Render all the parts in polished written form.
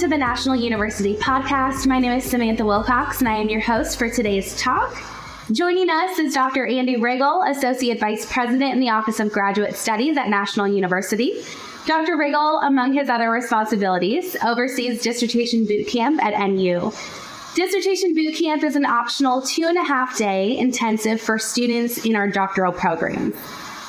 to the National University Podcast. My name is Samantha Wilcox, and I am your host for today's talk. Joining us is Dr. Andy Riggle, Associate Vice President in the Office of Graduate Studies at National University. Dr. Riggle, among his other responsibilities, oversees Dissertation Boot Camp at NU. Dissertation Boot Camp is an optional 2.5-day intensive for students in our doctoral program.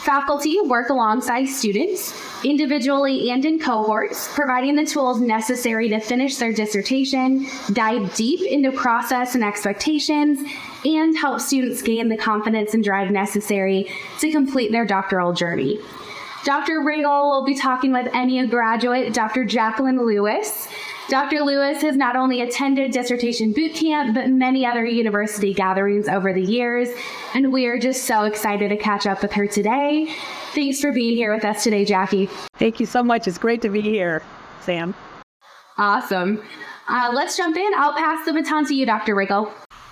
Faculty work alongside students, individually and in cohorts, providing the tools necessary to finish their dissertation, dive deep into process and expectations, and help students gain the confidence and drive necessary to complete their doctoral journey. Dr. Riggle will be talking with NU graduate Dr. Jacqueline Lewis. Dr. Lewis has not only attended Dissertation Boot Camp, but many other university gatherings over the years, and we are just so excited to catch up with her today. Thanks for being here with us today, Jackie. Thank you so much. It's great to be here, Sam. Awesome. Let's jump in. I'll pass the baton to you, Dr. Riggle.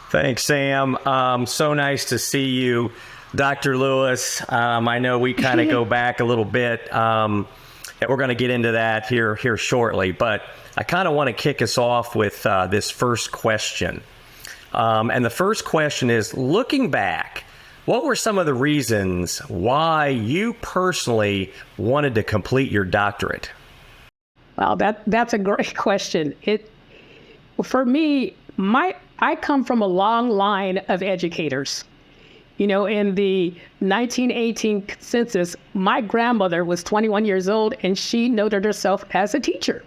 Thanks, Sam. So nice to see you, Dr. Lewis. I know we kind of go back a little bit. We're going to get into that here shortly, but I kind of want to kick us off with this first question. And the first question is, looking back, what were some of the reasons why you personally wanted to complete your doctorate? Well, that's a great question. For me, I come from a long line of educators. You know, in the 1918 census, my grandmother was 21 years old, and she noted herself as a teacher.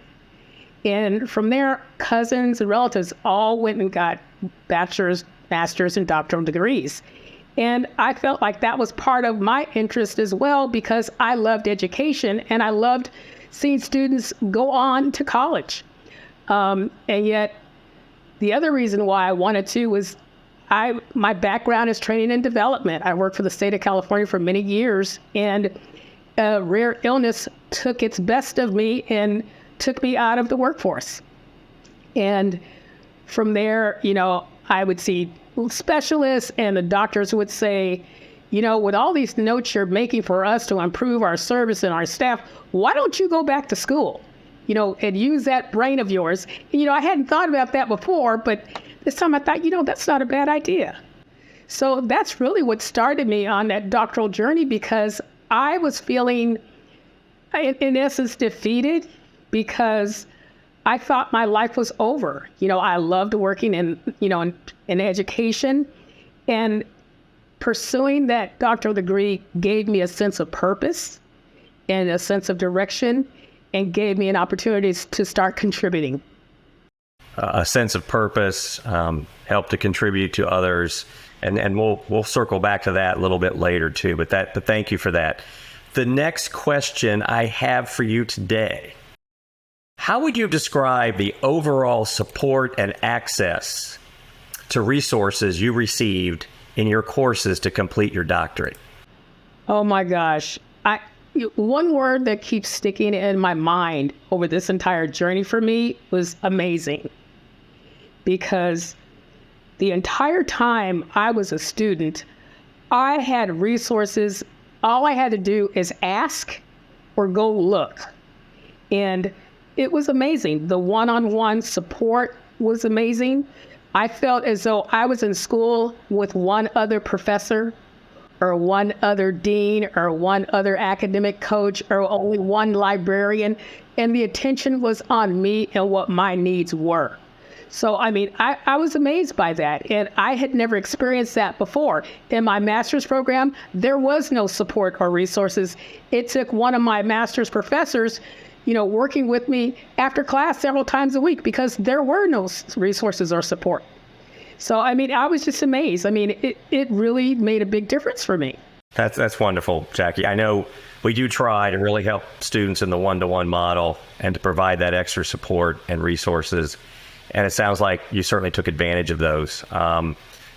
And from there, cousins and relatives all went and got bachelor's, master's, and doctoral degrees. And I felt like that was part of my interest as well, because I loved education and I loved seeing students go on to college. And yet, the other reason why I wanted to was my background is training and development. I worked for the state of California for many years, and a rare illness took its best of me and took me out of the workforce. And from there, you know, I would see specialists, and the doctors would say, you know, with all these notes you're making for us to improve our service and our staff, why don't you go back to school, you know, and use that brain of yours? And, you know, I hadn't thought about that before, but this time I thought, you know, that's not a bad idea. So that's really what started me on that doctoral journey, because I was feeling, in essence, defeated, because I thought my life was over. You know, I loved working in education, and pursuing that doctoral degree gave me a sense of purpose and a sense of direction, and gave me an opportunity to start contributing. A sense of purpose, help to contribute to others, and we'll circle back to that a little bit later too. But thank you for that. The next question I have for you today: how would you describe the overall support and access to resources you received in your courses to complete your doctorate? Oh my gosh. One word that keeps sticking in my mind over this entire journey for me was amazing. Because the entire time I was a student, I had resources. All I had to do is ask or go look. And it was amazing. The one-on-one support was amazing. I felt as though I was in school with one other professor, or one other dean, or one other academic coach, or only one librarian, and the attention was on me and what my needs were. So, I mean, I was amazed by that, and I had never experienced that before. In my master's program, there was no support or resources. It took one of my master's professors, you know, working with me after class several times a week, because there were no resources or support. So, I mean, I was just amazed. I mean, it really made a big difference for me. That's wonderful, Jackie. I know we do try to really help students in the one-to-one model and to provide that extra support and resources. And it sounds like you certainly took advantage of those.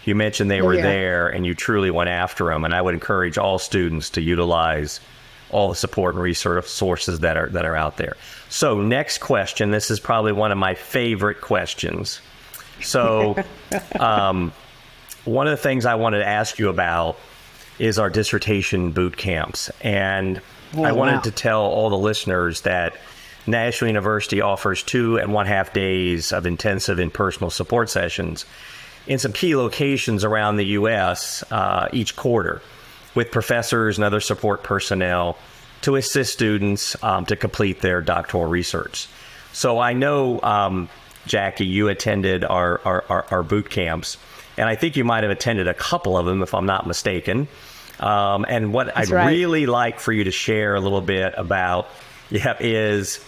You mentioned they were there, and you truly went after them. And I would encourage all students to utilize all the support and resources that are out there. So next question, this is probably one of my favorite questions. So one of the things I wanted to ask you about is our dissertation boot camps. And I wanted to tell all the listeners that National University offers 2.5 days of intensive and personal support sessions in some key locations around the U.S. Each quarter, with professors and other support personnel to assist students to complete their doctoral research. So I know, Jackie, you attended our boot camps, and I think you might have attended a couple of them, if I'm not mistaken. And what I'd really like for you to share a little bit about is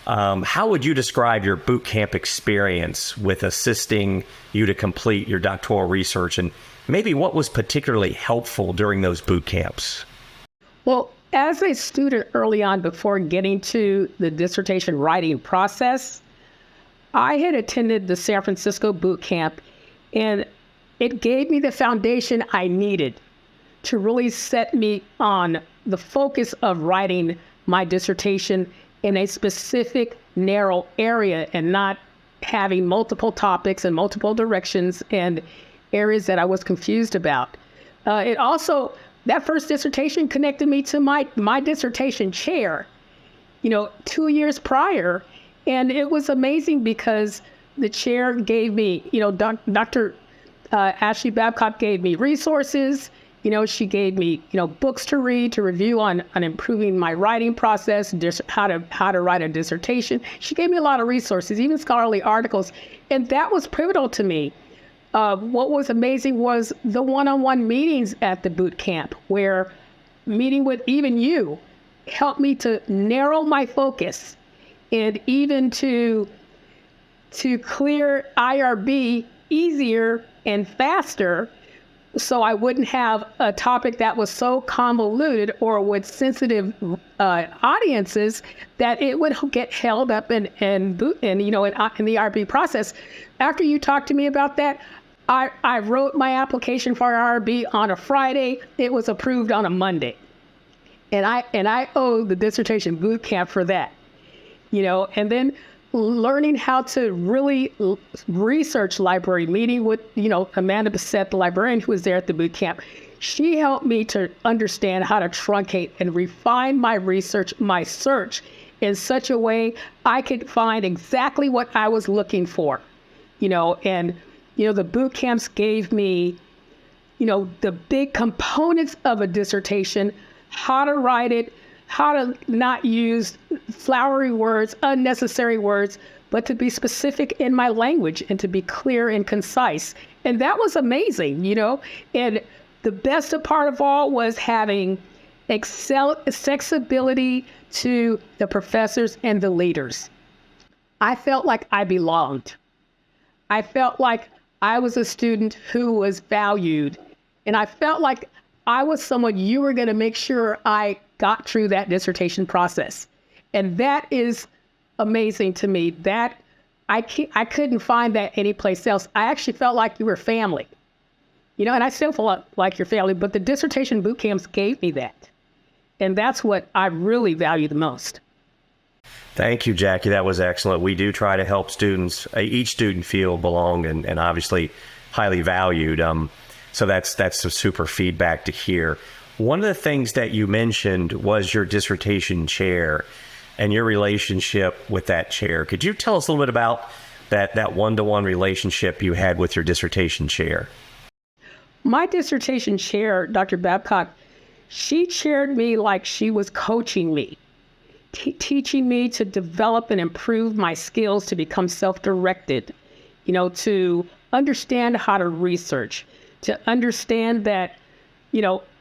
how would you describe your boot camp experience with assisting you to complete your doctoral research, and maybe what was particularly helpful during those boot camps? Well, as a student early on, before getting to the dissertation writing process, I had attended the San Francisco boot camp, and it gave me the foundation I needed to really set me on the focus of writing my dissertation in a specific narrow area and not having multiple topics and multiple directions and areas that I was confused about. It also, that first dissertation connected me to my dissertation chair, 2 years prior. And it was amazing because the chair gave me, Dr. Ashley Babcock gave me resources. She gave me, books to read, to review on improving my writing process, how to write a dissertation. She gave me a lot of resources, even scholarly articles. And that was pivotal to me. What was amazing was the one-on-one meetings at the boot camp, where meeting with even you helped me to narrow my focus and even to clear IRB easier and faster, so I wouldn't have a topic that was so convoluted or with sensitive audiences that it would get held up in the IRB process. After you talked to me about that, I wrote my application for IRB on a Friday. It was approved on a Monday, and I owe the dissertation boot camp for that. And then learning how to really research library, meeting with, Amanda Bissett, the librarian who was there at the boot camp. She helped me to understand how to truncate and refine my research, my search in such a way I could find exactly what I was looking for, the boot camps gave me, the big components of a dissertation, how to write it, how to not use flowery words, unnecessary words, but to be specific in my language and to be clear and concise. And that was amazing, And the best part of all was having accessibility to the professors and the leaders. I felt like I belonged. I felt like I was a student who was valued. And I felt like I was someone you were going to make sure I got through that dissertation process. And that is amazing to me. That I couldn't find that anyplace else. I actually felt like you were family, and I still feel like your family, but the dissertation boot camps gave me that. And that's what I really value the most. Thank you, Jackie. That was excellent. We do try to help students, each student feel belonged and obviously highly valued. So that's some super feedback to hear. One of the things that you mentioned was your dissertation chair and your relationship with that chair. Could you tell us a little bit about that one-to-one relationship you had with your dissertation chair? My dissertation chair, Dr. Babcock, she chaired me like she was coaching me, teaching me to develop and improve my skills to become self-directed, to understand how to research, to understand that,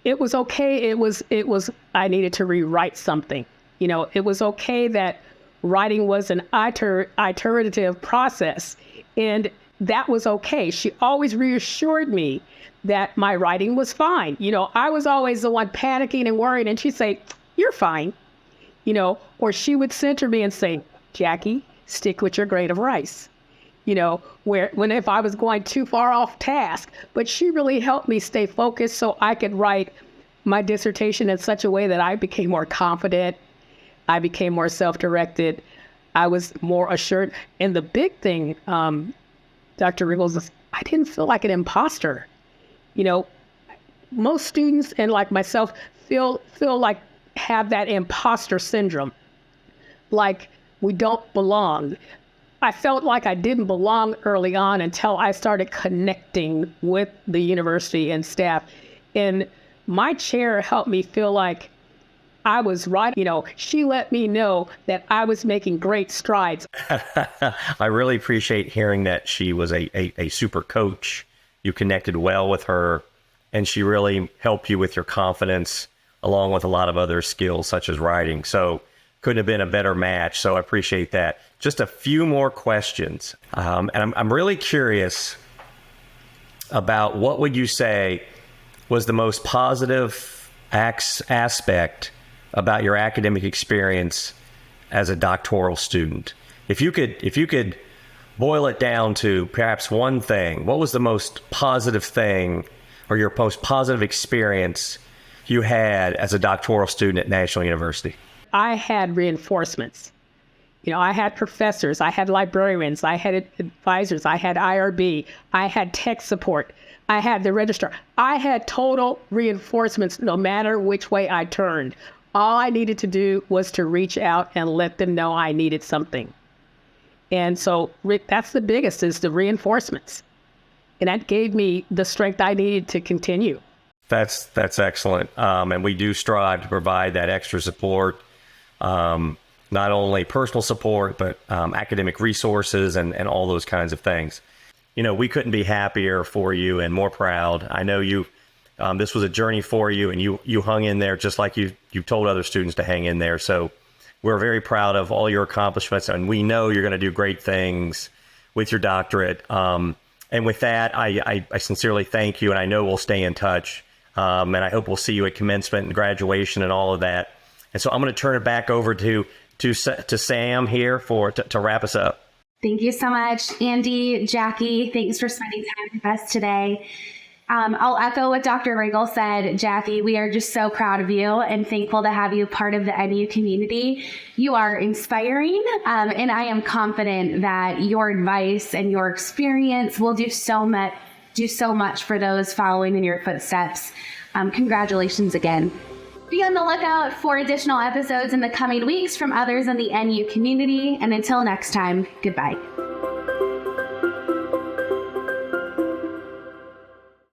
it was okay. It was, I needed to rewrite something. It was okay that writing was an iterative process, and that was okay. She always reassured me that my writing was fine. I was always the one panicking and worried, and she'd say, "You're fine." Or she would center me and say, "Jackie, stick with your grade of rice." If I was going too far off task, but she really helped me stay focused so I could write my dissertation in such a way that I became more confident. I became more self-directed. I was more assured. And the big thing, Dr. Riggle, is I didn't feel like an imposter. Most students and like myself feel like have that imposter syndrome. Like we don't belong. I felt like I didn't belong early on until I started connecting with the university and staff. And my chair helped me feel like I was right. She let me know that I was making great strides. I really appreciate hearing that she was a super coach. You connected well with her, and she really helped you with your confidence, along with a lot of other skills such as writing. So couldn't have been a better match. So I appreciate that. Just a few more questions. And I'm really curious about what would you say was the most positive aspect about your academic experience as a doctoral student? If you could boil it down to perhaps one thing, what was the most positive thing or your most positive experience you had as a doctoral student at National University? I had reinforcements. I had professors, I had librarians, I had advisors, I had IRB, I had tech support, I had the registrar. I had total reinforcements no matter which way I turned. All I needed to do was to reach out and let them know I needed something. And so that's the biggest, is the reinforcements. And that gave me the strength I needed to continue. That's excellent. And we do strive to provide that extra support, not only personal support, but academic resources and all those kinds of things. We couldn't be happier for you and more proud. I know you, this was a journey for you, and you hung in there just like you told other students to hang in there. So we're very proud of all your accomplishments, and we know you're going to do great things with your doctorate. And with that, I sincerely thank you, and I know we'll stay in touch. And I hope we'll see you at commencement and graduation and all of that. And so I'm going to turn it back over to Sam here to wrap us up. Thank you so much, Andy, Jackie. Thanks for spending time with us today. I'll echo what Dr. Riggle said. Jackie, we are just so proud of you and thankful to have you part of the NU community. You are inspiring, and I am confident that your advice and your experience will do so much for those following in your footsteps. Congratulations again. Be on the lookout for additional episodes in the coming weeks from others in the NU community. And until next time, goodbye.